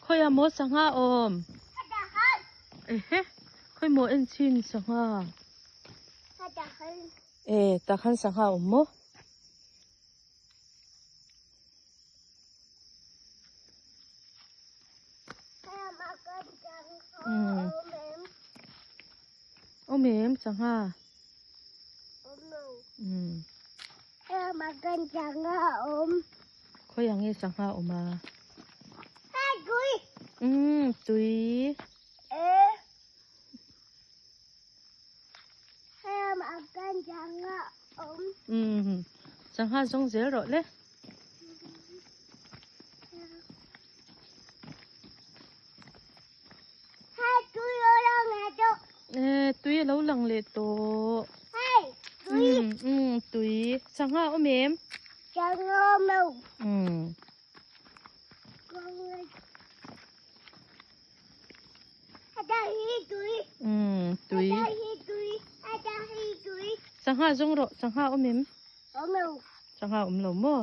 ค่อยโมสังหาอมเอ๊ะค่อยโมเอ็นชินสังหาตาคันสังหาอมโมโอเมมสังหาmakan janganค่อยยังงี้สังหาออกมา Hai Gui ตุยHai makan janganสังหาส่งเสียหรอเลย Hai Gui orang ada ตุยแล้วหลังเลยโต Hai Gui ตุยสังหาโอเมม jangan mau ada hidui ตุย ada hidui สังหาส่งหรอสังหาโอเมม mau สังหาอมหลมบ่